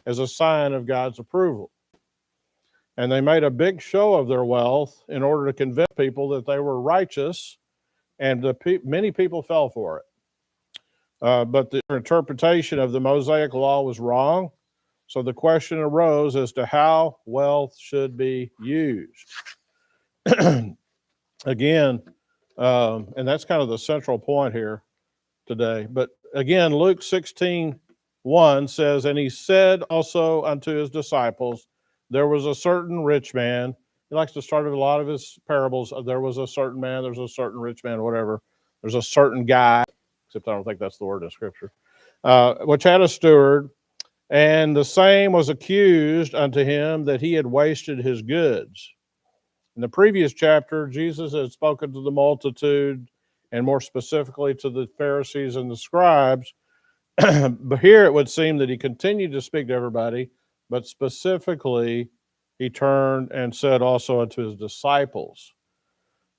as a sign of God's approval. And they made a big show of their wealth in order to convince people that they were righteous, and many people fell for it. But the interpretation of the Mosaic law was wrong. So the question arose as to how wealth should be used. Again, and that's kind of the central point here today. But again, Luke 16:1 says, "And he said also unto his disciples, there was a certain rich man." He likes to start a lot of his parables. There was a certain man, there's a certain rich man, whatever. There's a certain guy, except I don't think that's the word in Scripture, which had a steward, and the same was accused unto him that he had wasted his goods. In the previous chapter, Jesus had spoken to the multitude, and more specifically to the Pharisees and the scribes. But here it would seem that he continued to speak to everybody, but specifically he turned and said also unto his disciples.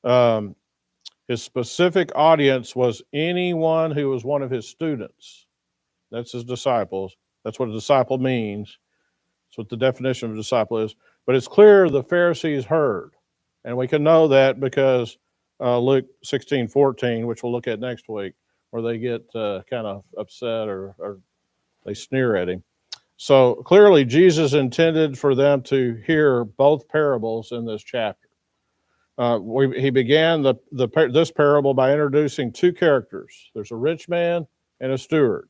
His specific audience was anyone who was one of his students. That's his disciples. That's what a disciple means. That's what the definition of a disciple is. But it's clear the Pharisees heard. And we can know that because Luke 16:14, which we'll look at next week, where they get kind of upset or they sneer at him. So clearly Jesus intended for them to hear both parables in this chapter. He began this parable by introducing two characters. There's a rich man and a steward.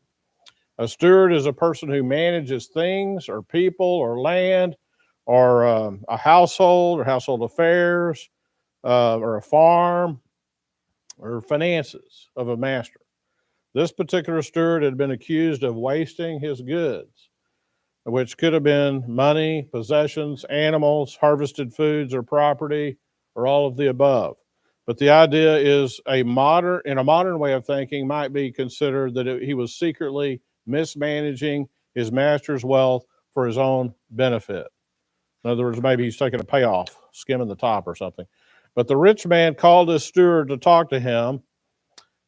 A steward is a person who manages things or people or land or a household or household affairs or a farm or finances of a master. This particular steward had been accused of wasting his goods, which could have been money, possessions, animals, harvested foods or property, or all of the above. But the idea is in a modern way of thinking might be considered that he was secretly mismanaging his master's wealth for his own benefit. In other words, maybe he's taking a payoff, skimming the top or something. But the rich man called his steward to talk to him.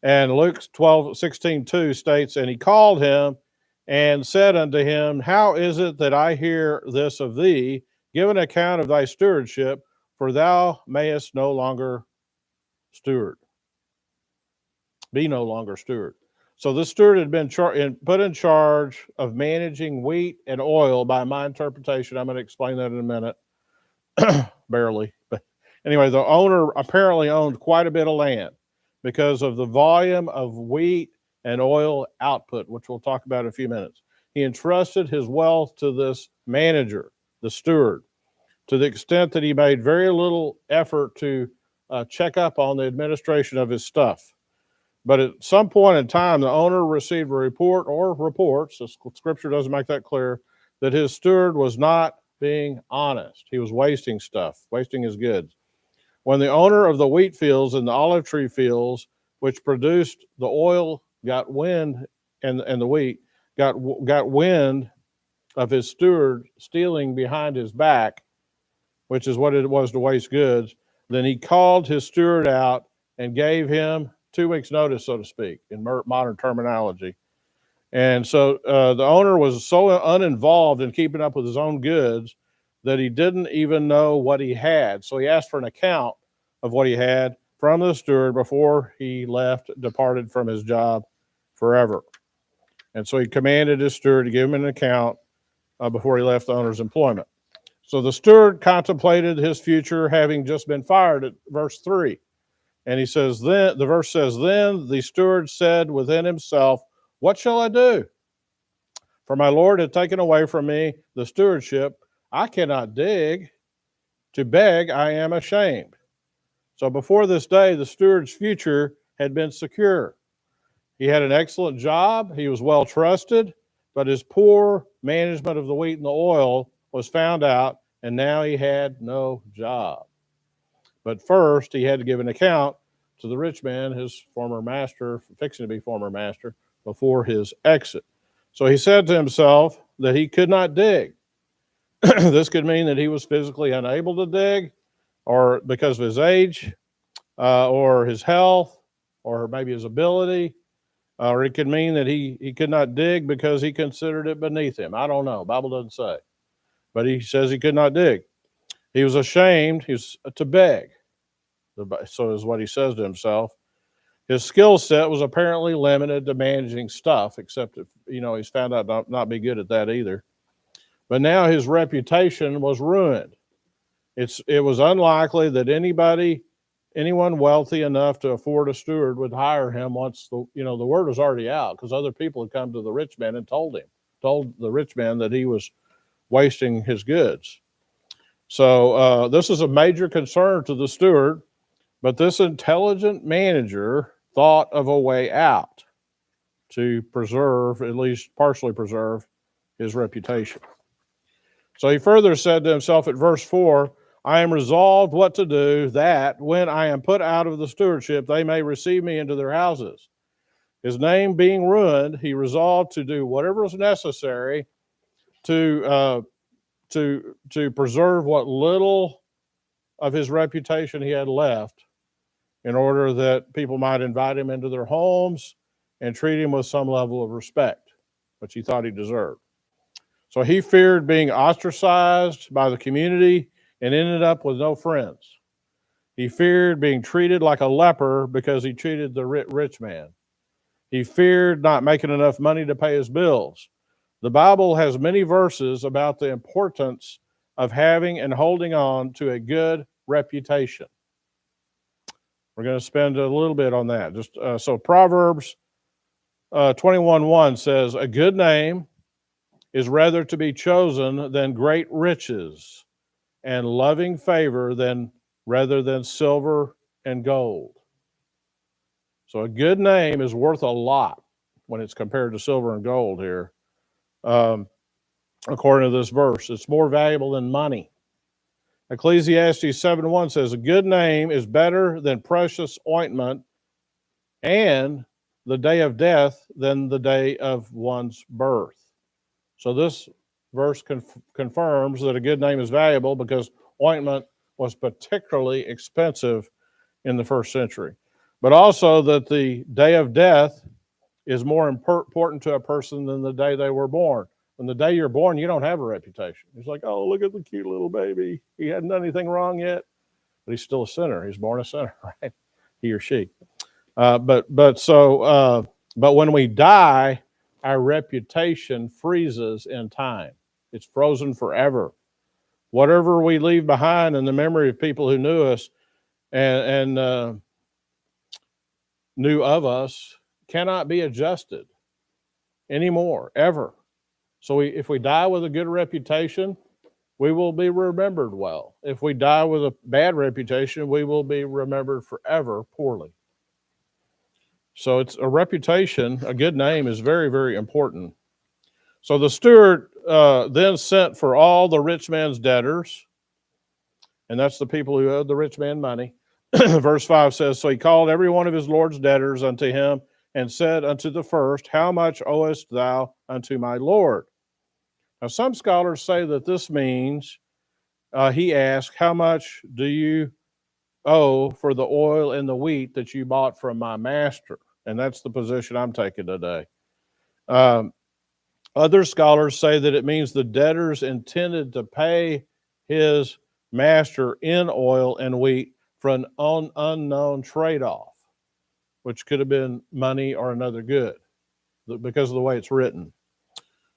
And Luke 16:2 states, "And he called him and said unto him, How is it that I hear this of thee? Give an account of thy stewardship, for thou mayest no longer steward. Be no longer steward." So this steward had been put in charge of managing wheat and oil by my interpretation. I'm going to explain that in a minute. Barely. But anyway, the owner apparently owned quite a bit of land because of the volume of wheat and oil output, which we'll talk about in a few minutes. He entrusted his wealth to this manager, the steward, to the extent that he made very little effort to check up on the administration of his stuff. But at some point in time, the owner received a report or reports, the Scripture doesn't make that clear, that his steward was not being honest. He was wasting stuff, wasting his goods. When the owner of the wheat fields and the olive tree fields, which produced the oil, got wind, and the wheat, got wind of his steward stealing behind his back, which is what it was to waste goods, then he called his steward out and gave him 2 weeks' notice, so to speak, in modern terminology. And so the owner was so uninvolved in keeping up with his own goods that he didn't even know what he had. So he asked for an account of what he had from the steward before he departed from his job forever. And so he commanded his steward to give him an account before he left the owner's employment. So the steward contemplated his future, having just been fired at verse 3. And he says, then the verse says, "Then the steward said within himself, What shall I do? For my Lord had taken away from me the stewardship. I cannot dig. To beg I am ashamed." So before this day, the steward's future had been secure. He had an excellent job. He was well trusted, but his poor management of the wheat and the oil was found out, and now he had no job. But first, he had to give an account to the rich man, his former master, fixing to be former master, before his exit. So he said to himself that he could not dig. This could mean that he was physically unable to dig, or because of his age, or his health, or maybe his ability. Or it could mean that he could not dig because he considered it beneath him. I don't know. Bible doesn't say. But he says he could not dig. He was ashamed. He was to beg. So is what he says to himself. His skill set was apparently limited to managing stuff, except if, he's found out not be good at that either. But now his reputation was ruined. It was unlikely that anyone wealthy enough to afford a steward would hire him once the word was already out, because other people had come to the rich man and told the rich man that he was wasting his goods. So this is a major concern to the steward, but this intelligent manager thought of a way out to preserve, at least partially preserve, his reputation. So he further said to himself at verse 4, I am resolved what to do, that when I am put out of the stewardship, they may receive me into their houses. His name being ruined, he resolved to do whatever was necessary to preserve what little of his reputation he had left, in order that people might invite him into their homes and treat him with some level of respect, which he thought he deserved. So he feared being ostracized by the community and ended up with no friends. He feared being treated like a leper because he treated the rich man. He feared not making enough money to pay his bills. The Bible has many verses about the importance of having and holding on to a good reputation. We're going to spend a little bit on that. So Proverbs 21:1 says, a good name is rather to be chosen than great riches, and loving favor rather than silver and gold. So a good name is worth a lot when it's compared to silver and gold here. According to this verse, it's more valuable than money. Ecclesiastes 7:1 says, a good name is better than precious ointment, and the day of death than the day of one's birth. So this verse confirms that a good name is valuable because ointment was particularly expensive in the first century. But also that the day of death is more important to a person than the day they were born. When the day you're born, you don't have a reputation. It's like, oh, look at the cute little baby. He hadn't done anything wrong yet, but he's still a sinner. He's born a sinner, right? He or she. But when we die, our reputation freezes in time. It's frozen forever. Whatever we leave behind in the memory of people who knew us and knew of us cannot be adjusted anymore, ever. So if we die with a good reputation, we will be remembered well. If we die with a bad reputation, we will be remembered forever poorly. So it's a reputation, a good name is very, very important. So the steward then sent for all the rich man's debtors, and that's the people who owed the rich man money. Verse 5 says, so he called every one of his Lord's debtors unto him and said unto the first, how much owest thou unto my Lord? Now some scholars say that this means he asked, how much do you owe for the oil and the wheat that you bought from my master? And that's the position I'm taking today. Other scholars say that it means the debtors intended to pay his master in oil and wheat for an unknown trade-off, which could have been money or another good, because of the way it's written.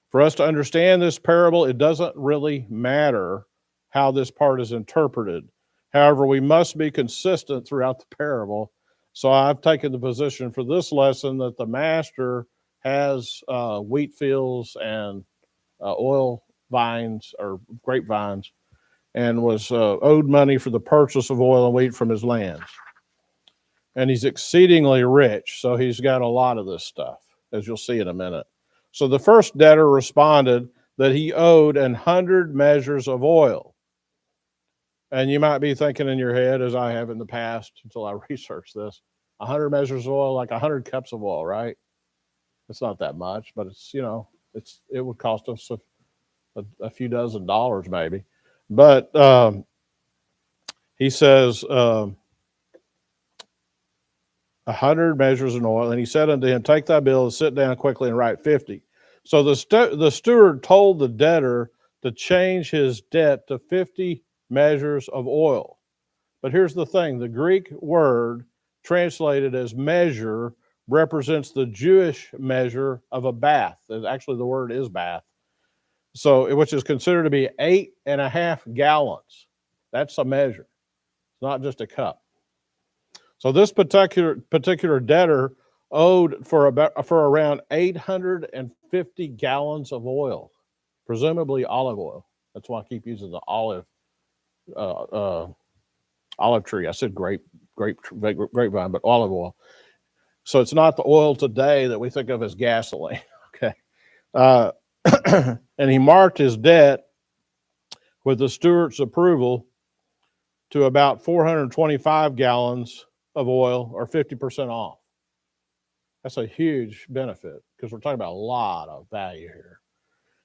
For us to understand this parable, it doesn't really matter how this part is interpreted. However, we must be consistent throughout the parable. So I've taken the position for this lesson that the master has wheat fields and oil vines or grapevines, and was owed money for the purchase of oil and wheat from his lands. And he's exceedingly rich, so he's got a lot of this stuff, as you'll see in a minute. So the first debtor responded that he owed 100 measures of oil. And you might be thinking in your head, as I have in the past until I researched this, 100 measures of oil, like 100 cups of oil, right? It's not that much, but it's, it would cost us a few dozen dollars maybe. But he says, 100 measures of oil. And he said unto him, take thy bill and sit down quickly and write 50. So the steward told the debtor to change his debt to 50 measures of oil. But here's the thing, the Greek word translated as measure represents the Jewish measure of a bath. Actually, the word is bath. So, which is considered to be 8.5 gallons. That's a measure. It's not just a cup. So this particular debtor owed for around 850 gallons of oil, presumably olive oil. That's why I keep using the olive tree. I said grapevine, but olive oil. So it's not the oil today that we think of as gasoline. Okay. And he marked his debt with the steward's approval to about 425 gallons of oil, or 50% off. That's a huge benefit because we're talking about a lot of value here.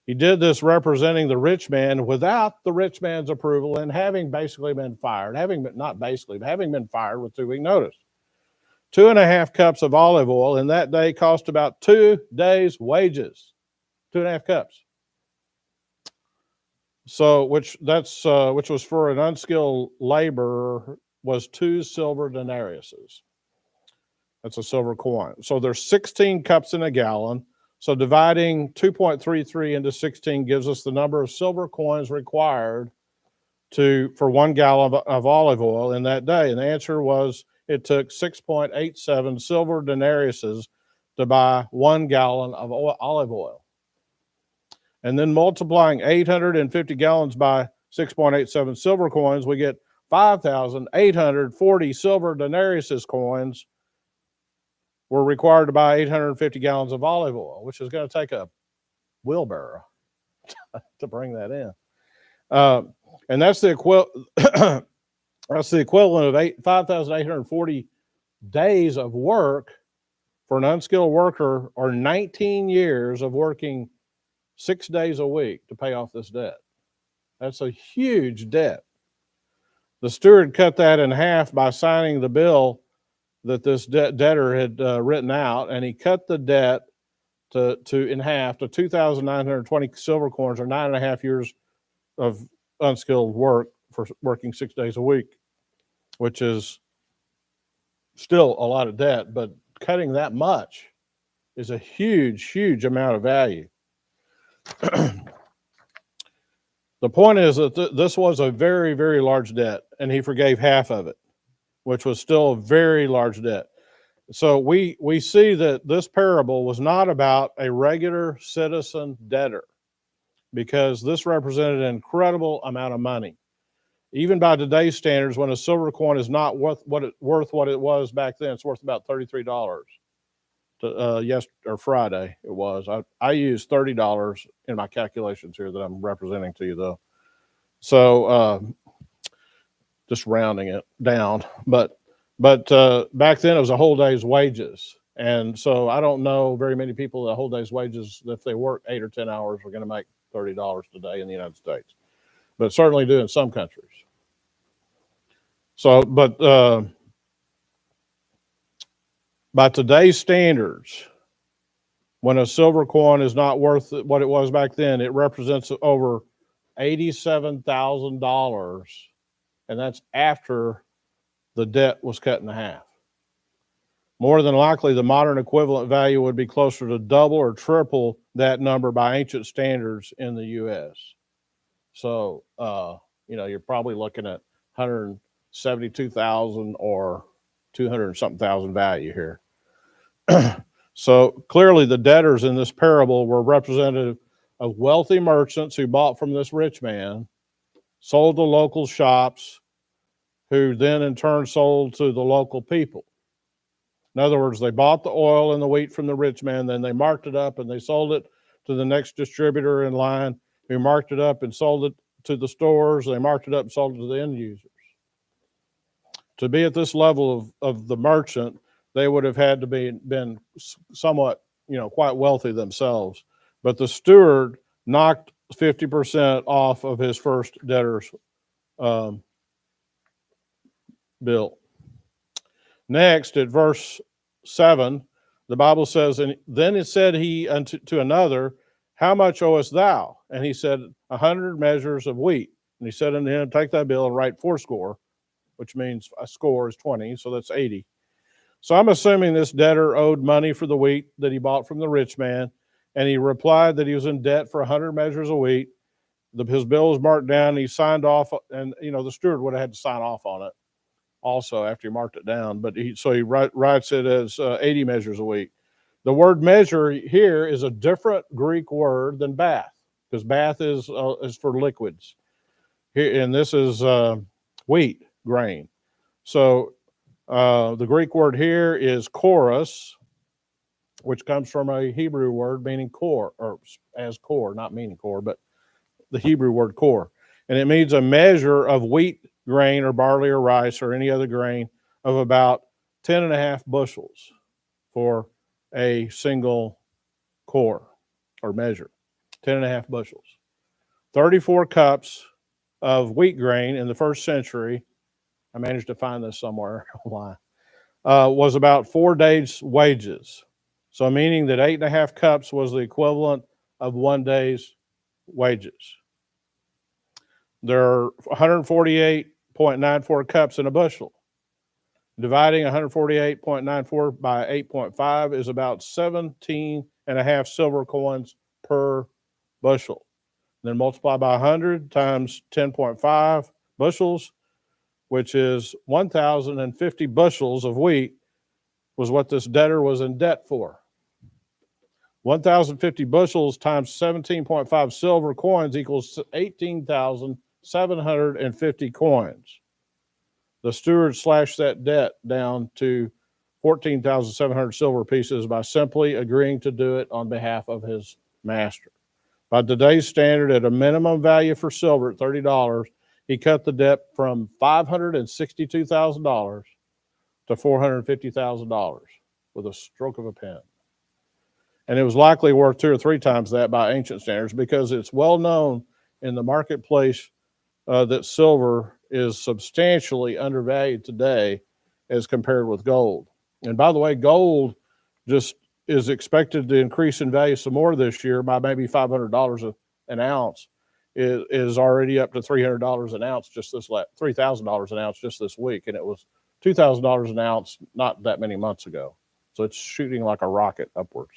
He did this representing the rich man without the rich man's approval and having basically been fired, having been fired with 2 week notice. 2.5 cups of olive oil in that day cost about 2 days' wages. 2.5 cups. So, which was for an unskilled laborer was 2 silver denariuses. That's a silver coin. So there's 16 cups in a gallon. So dividing 2.33 into 16 gives us the number of silver coins required for 1 gallon of olive oil in that day. And the answer was it took 6.87 silver denariuses to buy 1 gallon of olive oil. And then multiplying 850 gallons by 6.87 silver coins, we get 5,840 silver denariuses coins were required to buy 850 gallons of olive oil, which is going to take a wheelbarrow to bring that in. And that's the equivalent of 5,840 days of work for an unskilled worker, or 19 years of working 6 days a week to pay off this debt. That's a huge debt. The steward cut that in half by signing the bill that this debtor had written out, and he cut the debt in half to 2,920 silver coins, or 9.5 years of unskilled work for working 6 days a week, which is still a lot of debt, but cutting that much is a huge, huge amount of value. The point is that this was a very, very large debt, and he forgave half of it, which was still a very large debt. So we see that this parable was not about a regular citizen debtor, because this represented an incredible amount of money. Even by today's standards, when a silver coin is not worth what it was back then, it's worth about $33. Friday it was. I used $30 in my calculations here that I'm representing to you, though. So just rounding it down, but back then it was a whole day's wages, and so I don't know very many people that a whole day's wages, if they work 8 or 10 hours, are going to make $30 today in the United States, but certainly do in some countries. So, but by today's standards, when a silver coin is not worth what it was back then, it represents over $87,000, and that's after the debt was cut in half. More than likely, the modern equivalent value would be closer to double or triple that number by ancient standards in the U.S. So, you're probably looking at 172,000 or 200 something thousand value here. So clearly the debtors in this parable were representative of wealthy merchants who bought from this rich man, sold to local shops, who then in turn sold to the local people. In other words, they bought the oil and the wheat from the rich man, then they marked it up and they sold it to the next distributor in line, who marked it up and sold it to the stores. They marked it up and sold it to the end users. To be at this level of the merchant, they would have had to been somewhat, quite wealthy themselves. But the steward knocked 50% off of his first debtor's bill. Next, at verse 7, the Bible says, and then it said he unto to another, how much owest thou? And he said, 100 measures of wheat. And he said unto him, take thy bill and write fourscore, which means a score is 20, so that's 80. So I'm assuming this debtor owed money for the wheat that he bought from the rich man, and he replied that he was in debt for 100 measures of wheat. His bill was marked down, and he signed off, and the steward would have had to sign off on it also after he marked it down. But he writes it as 80 measures a wheat. The word measure here is a different Greek word than bath, because bath is for liquids. Here, and this is wheat grain. So the Greek word here is chorus, which comes from a Hebrew word meaning core, or as core, not meaning core, but the Hebrew word core. And it means a measure of wheat grain or barley or rice or any other grain of about 10.5 bushels for a single core or measure. 10.5 bushels. 34 cups of wheat grain in the first century, I managed to find this somewhere online, was about 4 days' wages. So meaning that 8.5 cups was the equivalent of 1 day's wages. There are 148.94 cups in a bushel. Dividing 148.94 by 8.5 is about 17.5 silver coins per bushel. Then multiply by 100 times 10.5 bushels, which is 1,050 bushels of wheat, was what this debtor was in debt for. 1,050 bushels times 17.5 silver coins equals 18,750 coins. The steward slashed that debt down to 14,700 silver pieces by simply agreeing to do it on behalf of his master. By today's standard, at a minimum value for silver at $30, he cut the debt from $562,000 to $450,000 with a stroke of a pen. And it was likely worth 2 or 3 times that by ancient standards, because it's well known in the marketplace that silver is substantially undervalued today as compared with gold. And by the way, gold just is expected to increase in value some more this year by maybe $500 an ounce. It is already up to $300 an ounce $3,000 an ounce just this week, and it was $2,000 an ounce not that many months ago. So it's shooting like a rocket upwards.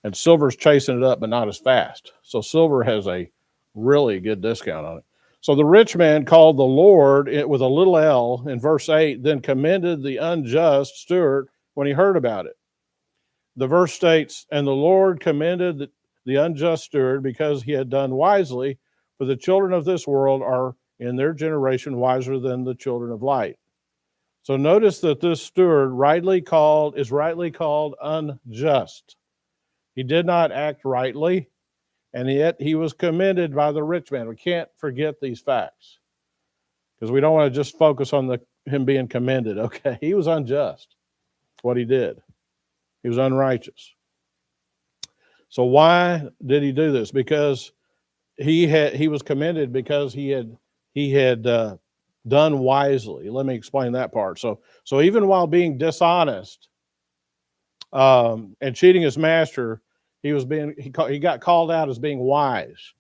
And silver's chasing it up, but not as fast. So silver has a really good discount on it. So the rich man called the Lord with a little L in verse 8, then commended the unjust steward when he heard about it. The verse states, and the Lord commended the unjust steward because he had done wisely, for the children of this world are in their generation wiser than the children of light. So notice that this steward is rightly called unjust. He did not act rightly, and yet he was commended by the rich man. We can't forget these facts, because we don't want to just focus on him being commended. Okay, he was unjust. What he did, he was unrighteous. So why did he do this? Because he was commended because he had done wisely. Let me explain that part. So even while being dishonest and cheating his master, he got called out as being wise.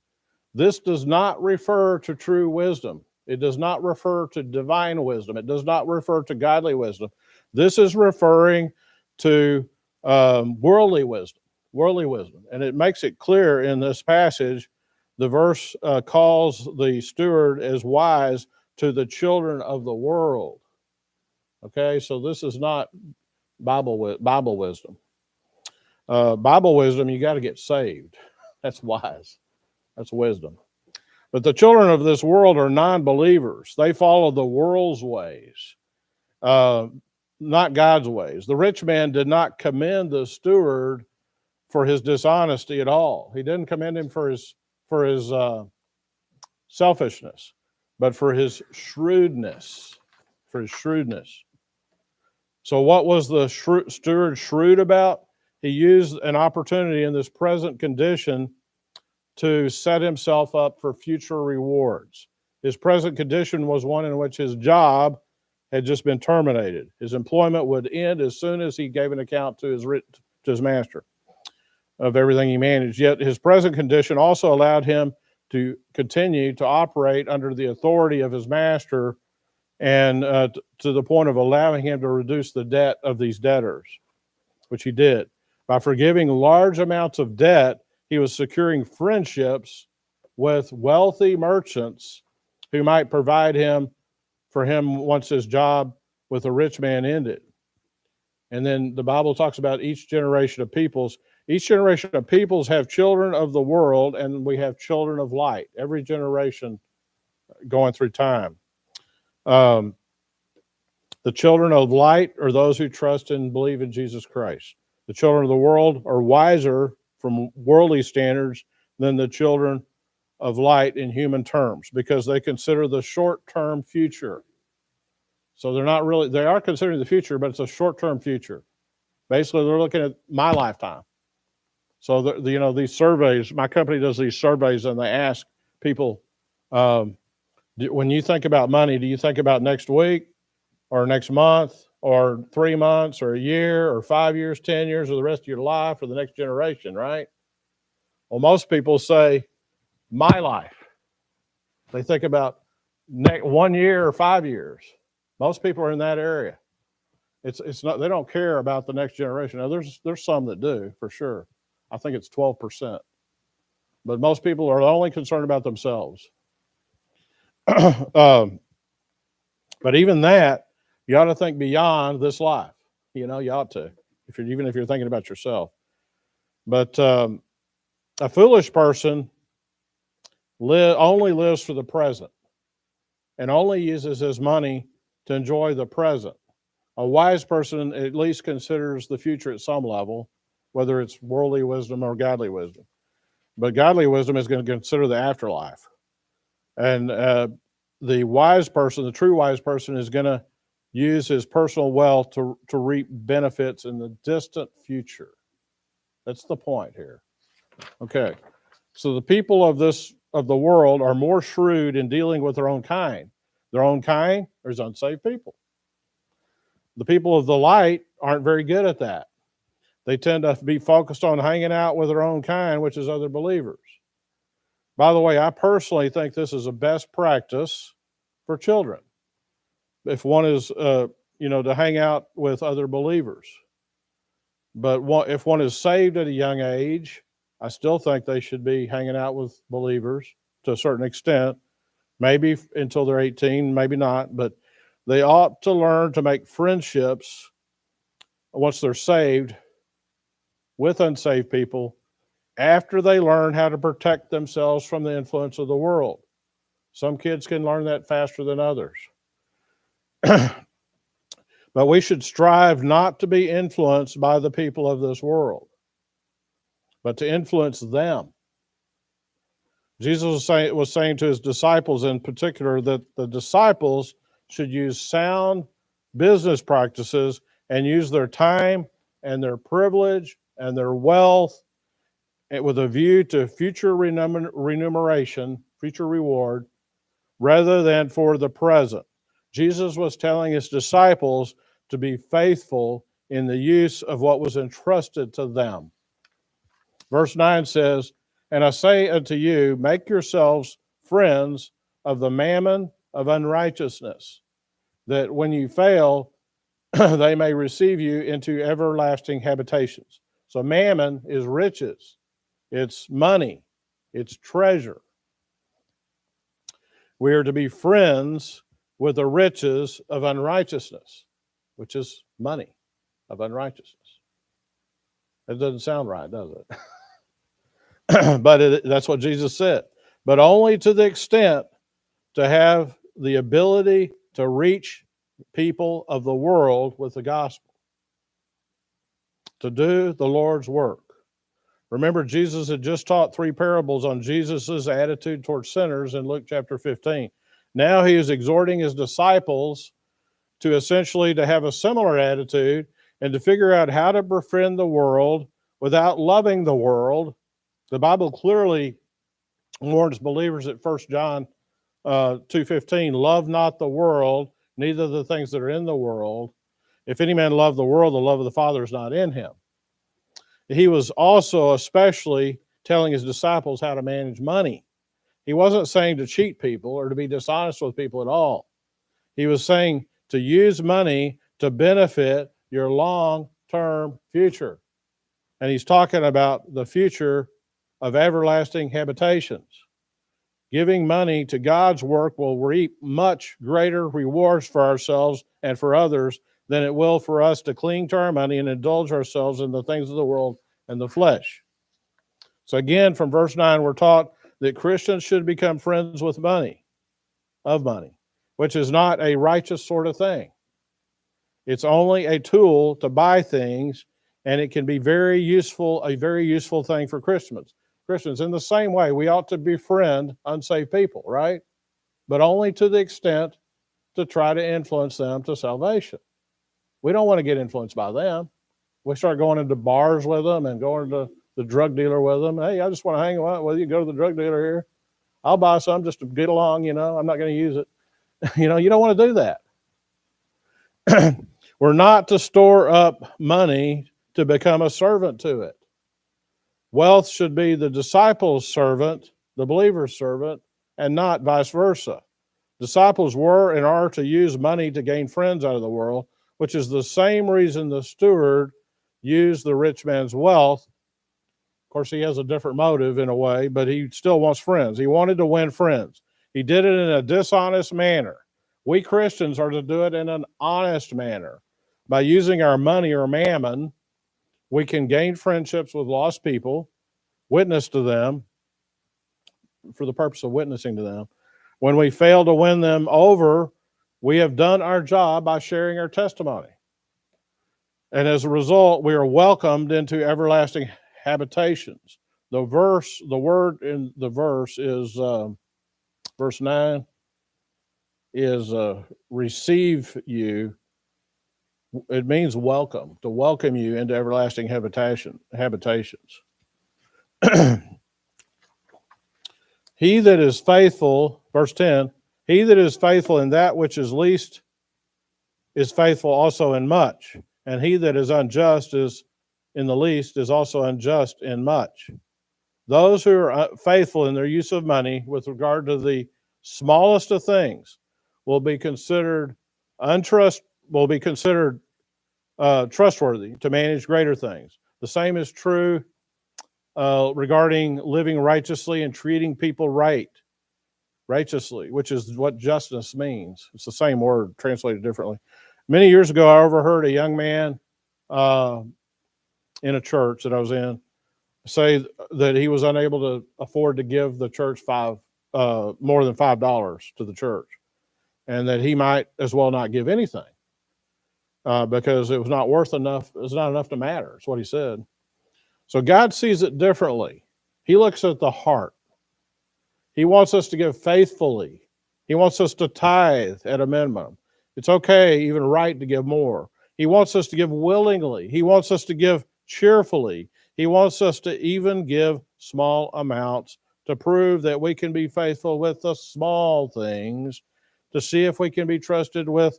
This does not refer to true wisdom. It does not refer to divine wisdom. It does not refer to godly wisdom. This is referring to worldly wisdom. Worldly wisdom. And it makes it clear in this passage, the verse calls the steward as wise to the children of the world. Okay, so this is not Bible wisdom. Bible wisdom, you got to get saved. That's wise. That's wisdom. But the children of this world are non-believers. They follow the world's ways, not God's ways. The rich man did not commend the steward for his dishonesty at all. He didn't commend him for his selfishness, but for his shrewdness. For his shrewdness. So what was the steward shrewd about? He used an opportunity in this present condition to set himself up for future rewards. His present condition was one in which his job had just been terminated. His employment would end as soon as he gave an account to his master of everything he managed. Yet his present condition also allowed him to continue to operate under the authority of his master, and to the point of allowing him to reduce the debt of these debtors, which he did. By forgiving large amounts of debt, he was securing friendships with wealthy merchants who might provide for him once his job with a rich man ended. And then the Bible talks about each generation of peoples. Each generation of peoples have children of the world, and we have children of light. Every generation going through time. The children of light are those who trust and believe in Jesus Christ. The children of the world are wiser from worldly standards than the children of light in human terms, because they consider the short-term future. So they are considering the future, but it's a short-term future. Basically, they're looking at my lifetime. So, these surveys, my company does these surveys, and they ask people, when you think about money, do you think about next week or next month or 3 months or a year or 5 years, 10 years, or the rest of your life or the next generation, right? Well, most people say my life. They think about 1 year or 5 years. Most people are in that area. It's not, they don't care about the next generation. Now, there's some that do, for sure. I think it's 12%. But most people are only concerned about themselves. But even that, you ought to think beyond this life. You ought to, even if you're thinking about yourself. But a foolish person only lives for the present and only uses his money to enjoy the present. A wise person at least considers the future at some level, whether it's worldly wisdom or godly wisdom. But godly wisdom is going to consider the afterlife. And the wise person, the true wise person, is going to use his personal wealth to reap benefits in the distant future. That's the point here. Okay. So the people of the world are more shrewd in dealing with their own kind. Their own kind is unsaved people. The people of the light aren't very good at that. They tend to be focused on hanging out with their own kind, which is other believers. By the way, I personally think this is a best practice for children. If one is, to hang out with other believers. But if one is saved at a young age, I still think they should be hanging out with believers to a certain extent, maybe until they're 18, maybe not, but they ought to learn to make friendships once they're saved with unsaved people after they learn how to protect themselves from the influence of the world. Some kids can learn that faster than others. But we should strive not to be influenced by the people of this world, but to influence them. Jesus was saying to his disciples in particular that the disciples should use sound business practices and use their time and their privilege and their wealth with a view to future remuneration, future reward, rather than for the present. Jesus was telling his disciples to be faithful in the use of what was entrusted to them. Verse 9 says, "And I say unto you, make yourselves friends of the mammon of unrighteousness, that when you fail, they may receive you into everlasting habitations." So mammon is riches. It's money. It's treasure. We are to be friends with the riches of unrighteousness, which is money of unrighteousness. That doesn't sound right, does it? But that's what Jesus said. But only to the extent to have the ability to reach people of the world with the gospel, to do the Lord's work. Remember, Jesus had just taught 3 parables on Jesus' attitude towards sinners in Luke chapter 15. Now he is exhorting his disciples to essentially to have a similar attitude and to figure out how to befriend the world without loving the world. The Bible clearly warns believers at 1 John 2:15, love not the world, neither the things that are in the world. If any man love the world, the love of the Father is not in him. He was also especially telling his disciples how to manage money. He wasn't saying to cheat people or to be dishonest with people at all. He was saying to use money to benefit your long-term future. And he's talking about the future of everlasting habitations. Giving money to God's work will reap much greater rewards for ourselves and for others than it will for us to cling to our money and indulge ourselves in the things of the world and the flesh. So again, from verse 9, we're taught that Christians should become friends with money, which is not a righteous sort of thing. It's only a tool to buy things, and it can be a very useful thing for Christians. In the same way, we ought to befriend unsaved people, right? But only to the extent to try to influence them to salvation. We don't want to get influenced by them. We start going into bars with them and going to the drug dealer with them. Hey, I just want to hang out with you. Go to the drug dealer here. I'll buy some just to get along, I'm not going to use it. You don't want to do that. We're not to store up money to become a servant to it. Wealth should be the disciple's servant, the believer's servant, and not vice versa. Disciples were and are to use money to gain friends out of the world, which is the same reason the steward used the rich man's wealth. Of course, he has a different motive in a way, but he still wants friends. He wanted to win friends. He did it in a dishonest manner. We Christians are to do it in an honest manner. By using our money or mammon, we can gain friendships with lost people, witness to them for the purpose of witnessing to them. When we fail to win them over, we have done our job by sharing our testimony. And as a result, we are welcomed into everlasting habitations. The word in the verse is, verse 9, is receive you. It means welcome, to welcome you into everlasting habitations. He that is faithful, verse 10, he that is faithful in that which is least is faithful also in much, and he that is unjust is in the least is also unjust in much. Those who are faithful in their use of money with regard to the smallest of things will be considered trustworthy to manage greater things. The same is true regarding living righteously and treating people righteously, which is what justice means. It's the same word translated differently. Many years ago, I overheard a young man in a church that I was in say that he was unable to afford to give the church more than $5 to the church, and that he might as well not give anything because it was not worth enough. It's not enough to matter. That's what he said. So God sees it differently. He looks at the heart. He wants us to give faithfully. He wants us to tithe at a minimum. It's okay, even right, to give more. He wants us to give willingly. He wants us to give cheerfully. He wants us to even give small amounts to prove that we can be faithful with the small things, to see if we can be trusted with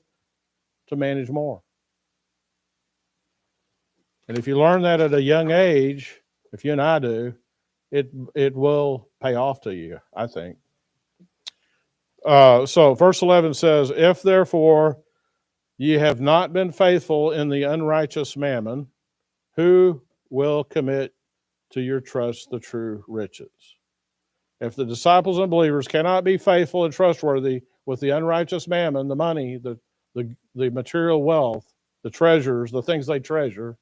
to manage more. And if you learn that at a young age, if you and I do, it will pay off to you, I think. So verse 11 says, if therefore ye have not been faithful in the unrighteous mammon, who will commit to your trust the true riches? If the disciples and believers cannot be faithful and trustworthy with the unrighteous mammon, the money, the material wealth, the treasures, the things they treasure,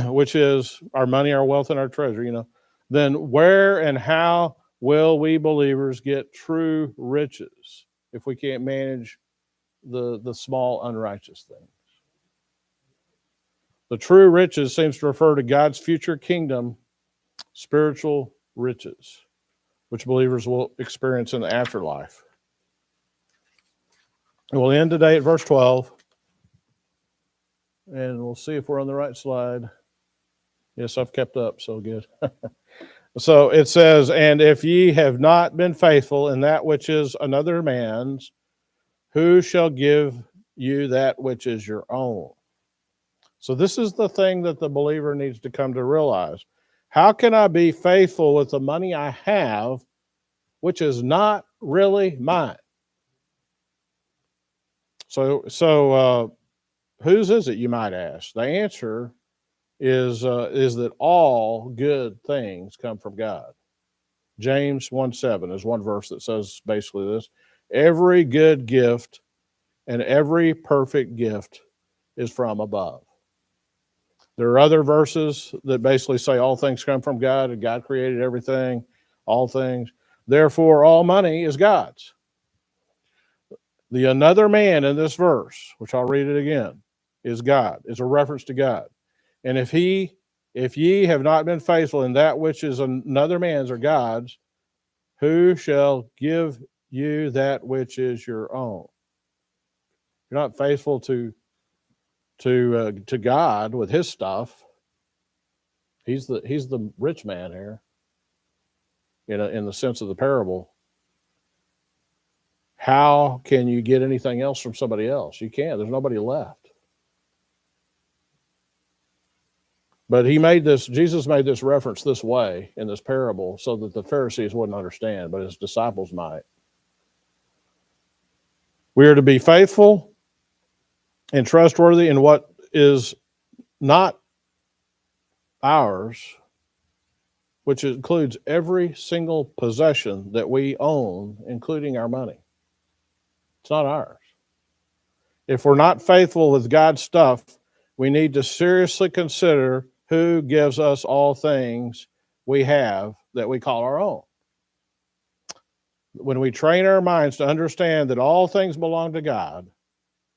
which is our money, our wealth, and our treasure, then where and how will we believers get true riches if we can't manage the small unrighteous things? The true riches seems to refer to God's future kingdom, spiritual riches, which believers will experience in the afterlife. And we'll end today at verse 12. And we'll see if we're on the right slide. Yes, I've kept up, so good. So it says, and if ye have not been faithful in that which is another man's, Who shall give you that which is your own? So this is the thing that the believer needs to come to realize. How can I be faithful with the money I have, which is not really mine? So whose is it, you might ask? The answer is that all good things come from God. James 1:7 is one verse that says basically this: every good gift and every perfect gift is from above. There are other verses that basically say all things come from God and God created everything, all things. Therefore, all money is God's. The another man in this verse, which I'll read it again, is God. It's a reference to God. And if ye have not been faithful in that which is another man's or God's, who shall give you that which is your own? You're not faithful to God with His stuff. He's the rich man here, in the sense of the parable. How can you get anything else from somebody else? You can't. There's nobody left. But Jesus made this reference this way in this parable so that the Pharisees wouldn't understand, but his disciples might. We are to be faithful and trustworthy in what is not ours, which includes every single possession that we own, including our money. It's not ours. If we're not faithful with God's stuff, we need to seriously consider who gives us all things we have that we call our own. When we train our minds to understand that all things belong to God,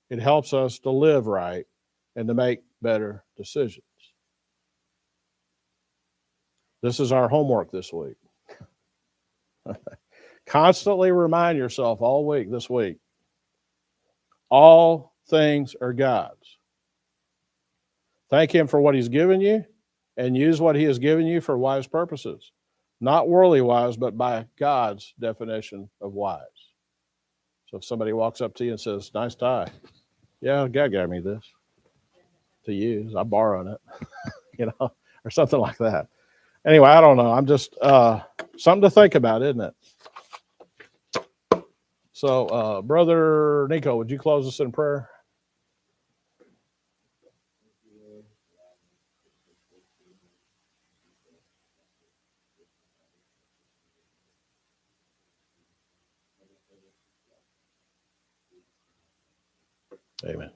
it helps us to live right and to make better decisions. This is our homework this week. Constantly remind yourself all week this week, all things are God's. Thank Him for what He's given you and use what He has given you for wise purposes. Not worldly wise, but by God's definition of wise. So if somebody walks up to you and says, nice tie, yeah, God gave me this to use. I'm borrowing it, or something like that. Anyway, I don't know. I'm just something to think about, isn't it? So, Brother Nico, would you close us in prayer? Amen.